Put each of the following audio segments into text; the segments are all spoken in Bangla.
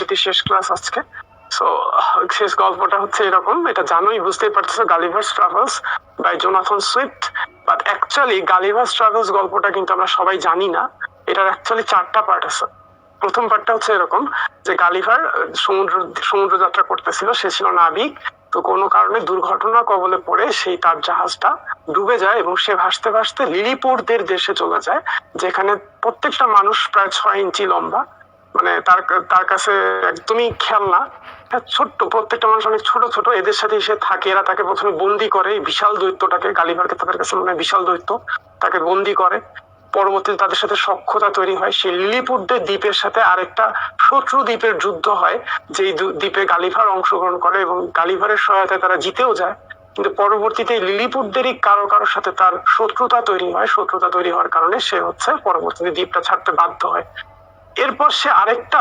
ইউনিভার্সিটি শেষ ক্লাস আজকে। সো শেষ গল্পটা হচ্ছে এরকম, এটা জানোই, বুঝতেই পারতেছো, Gulliver's travels by Jonathan Swift. But actually Gulliver's travels গল্পটা কিন্তু আমরা সবাই জানি না। এটার অ্যাকচুয়ালি 4টা পার্ট আছে। প্রথম পার্টটা হচ্ছে এরকম যে গালিভার সমুদ্র যাত্রা করতেছিল, সে ছিল নাবিক। তো কোনো কারণে দুর্ঘটনার কবলে পড়ে সেই তার জাহাজটা ডুবে যায় এবং সে ভাসতে ভাসতে লিলিপুটদের দেশে চলে যায়, যেখানে প্রত্যেকটা মানুষ প্রায় 6 ইঞ্চি লম্বা, মানে তার কাছে একদমই খেলনা, ছোট্ট, প্রত্যেকটা মানুষ অনেক ছোট ছোট। এদের সাথে সে থাকে, এরা তাকে প্রথমে বন্দি করে, বিশাল দৈত্যটাকে, গালিভারকে তাদের কাছে মনে হয় বিশাল দৈত্য, তাকে বন্দি করে। পরবর্তীতে তাদের সাথে সখ্যতা তৈরি হয়, সেই লিলিপুটদের দ্বীপের সাথে আরেকটা শত্রু দ্বীপের যুদ্ধ হয়, যেই দ্বীপে গালিভার অংশগ্রহণ করে এবং গালিভারের সহায়তায় তারা জিতেও যায়। কিন্তু পরবর্তীতে লিলিপুটদেরই কারো কারোর সাথে তার শত্রুতা তৈরি হয়, শত্রুতা তৈরি হওয়ার কারণে সে হচ্ছে পরবর্তীতে দ্বীপটা ছাড়তে বাধ্য হয়। এরপর সে আরেকটা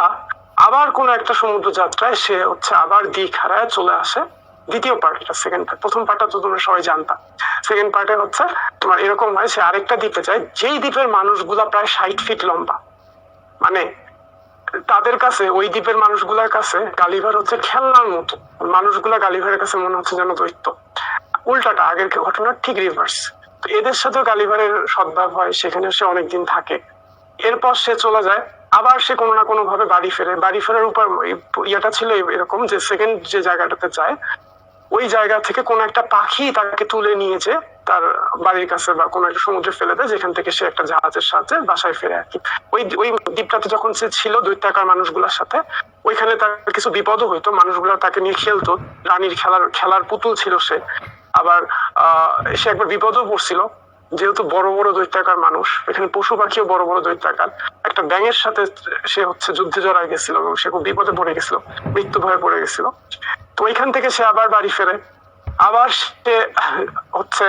আবার কোন একটা সমুদ্র যাত্রায় সে হচ্ছে আবার দিক হারায় চলে আসে। দ্বিতীয় পার্ট, এটা সেকেন্ড পার্ট। প্রথম পার্টটা তো তোমরা সবাই জানতা। সেকেন্ড পার্টে হচ্ছে তোমার এরকম হয়, সে আরেকটা দ্বীপে যায়, যেই দ্বীপের মানুষগুলা প্রায় 60 ফিট লম্বা। মানে তাদের কাছে, ওই দ্বীপের মানুষগুলার কাছে গালিভার হচ্ছে খেলনার মতো, মানুষগুলা গালিভারের কাছে মনে হচ্ছে যেন দৈত্য। উল্টাটা, আগের ঘটনার ঠিক রিভার্স। তো এদের সাথেও গালিভারের সদ্ভাব হয়, সেখানে সে অনেকদিন থাকে। এরপর সে চলে যায়, আবার সে কোনো না কোনো ভাবে বাড়ি ফেরে। বাড়ি ফেরার উপর ইয়েটা ছিল এরকম যে সেকেন্ড যে জায়গাটাতে যায়, ওই জায়গা থেকে কোনো একটা পাখি তাকে তুলে নিয়েছে তার বাড়ির কাছে বা কোনো একটা সমুদ্রে ফেলে দেয়, যেখান থেকে সে একটা জাহাজের সাথে বাসায় ফিরে আর কি। ওই দ্বীপটাতে যখন সে ছিল দৈত্যাকার মানুষগুলোর সাথে, ওইখানে তার কিছু বিপদও হইতো, মানুষগুলো তাকে নিয়ে খেলতো, রানীর খেলার পুতুল ছিল সে। আবার সে একবার বিপদও পড়ছিল, যেহেতু বড় বড় দৈত্যাকার মানুষ, এখানে পশু পাখিও বড় বড় দৈত্যাকার। একটা ব্যাঙের সাথে সে হচ্ছে যুদ্ধে জড়ায় গেছিল এবং সে খুব বিপদে পড়ে গেছিল, মৃত্যু ভয়ে পড়ে গেছিল। তো ওইখান থেকে সে আবার বাড়ি ফেরে। আবার সে হচ্ছে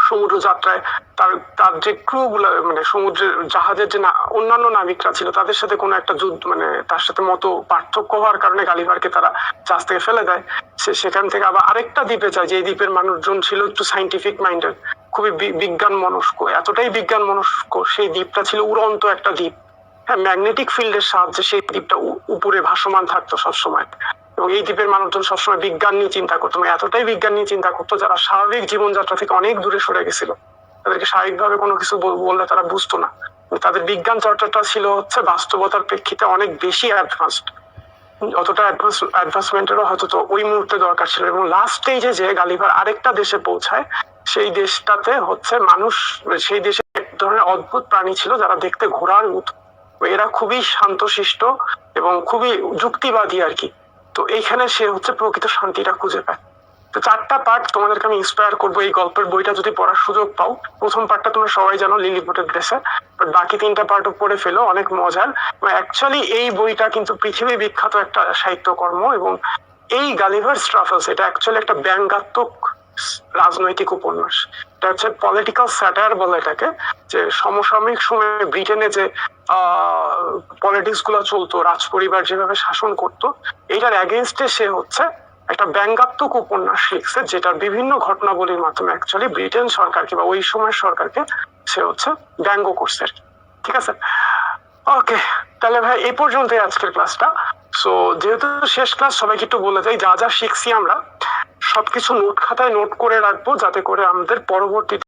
সমুদ্র যাত্রায় তার তার যে ক্রু গুলা, মানে সমুদ্রের জাহাজের যে অন্যান্য নাবিকরা ছিল, তাদের সাথে কোনো একটা যুদ্ধ, মানে তার সাথে মতো পার্থক্য হওয়ার কারণে গালিভারকে তারা জাহাজ থেকে ফেলে দেয়। সে সেখান থেকে আবার আরেকটা দ্বীপে যায়, যে দ্বীপের মানুষজন ছিল একটু সাইন্টিফিক মাইন্ডেড, খুবই বিজ্ঞান মনস্ক, এতটাই বিজ্ঞান মনস্ক, সেই দ্বীপটা ছিল উড়ন্ত একটা দ্বীপ। হ্যাঁ, ম্যাগনেটিক ফিল্ডের সাহায্যে সেই দ্বীপটা উপরে ভাসমান থাকতো সবসময়। এবং এই দ্বীপের মানুষজন সবসময় বিজ্ঞান নিয়ে চিন্তা করতো, মানে এতটাই বিজ্ঞান নিয়ে চিন্তা করতো, যারা স্বাভাবিক জীবনযাত্রা থেকে অনেক দূরে সরে গেছিল। তাদেরকে স্বাভাবিকভাবে কোনো কিছু বললে তারা বুঝতো না। তাদের বিজ্ঞান চর্চাটা ছিল হচ্ছে বাস্তবতার প্রেক্ষিতে অনেক বেশি অ্যাডভান্সড, অতটা অ্যাডভান্সমেন্টেরও হয়তো তো ওই মুহূর্তে দরকার ছিল। এবং লাস্ট স্টেজে যে গালিভার আরেকটা দেশে পৌঁছায়, সেই দেশটাতে হচ্ছে মানুষ, সেই দেশে এক ধরনের অদ্ভুত প্রাণী ছিল যারা দেখতে ঘোড়ার মতো। এরা খুবই শান্তশিষ্ট এবং খুবই যুক্তিবাদী আর কি। তো এইখানে সে হচ্ছে প্রকৃত শান্তিটা খুঁজে পায়। তো 4টা পার্ট তোমাদেরকে আমি ইন্সপায়ার করবো, এই গল্পের বইটা যদি পড়ার সুযোগ পাও। প্রথম পার্টটা তোমরা সবাই জানো, লিলিপুটের দেশে, বাট বাকি 3টা পার্টও পড়ে ফেলো, অনেক মজার। অ্যাকচুয়ালি এই বইটা কিন্তু পৃথিবী বিখ্যাত একটা সাহিত্যকর্ম, এবং এই গালিভার্স ট্রাভেলস এটা অ্যাকচুয়ালি একটা ব্যঙ্গাত্মক রাজনৈতিক উপন্যাস। এটা হচ্ছে পলিটিক্যাল স্যাটায়ার বলে এটাকে, যে সমসাময়িক সময়ে ব্রিটেনে যে পলিটিক্স গুলো চলতো, রাজপরিবার যেভাবে শাসন করতো, এইটার এগেইনস্টে সে হচ্ছে একটা ব্যঙ্গাত্মক উপন্যাস লিখছে, যেটার বিভিন্ন ঘটনাবলীর মাধ্যমে অ্যাকচুয়ালি ব্রিটেন সরকারকে বা ওই সময়ের সরকারকে সে হচ্ছে ব্যঙ্গ করছে আর কি। ঠিক আছে, ওকে, তাহলে ভাই এই পর্যন্তই আজকের ক্লাসটা। সো যেহেতু শেষ ক্লাস, সবাইকে একটু বলে যাই, যা যা শিখছি আমরা সবকিছু নোট খাতায় নোট করে রাখবো, যাতে করে আমাদের পরবর্তীতে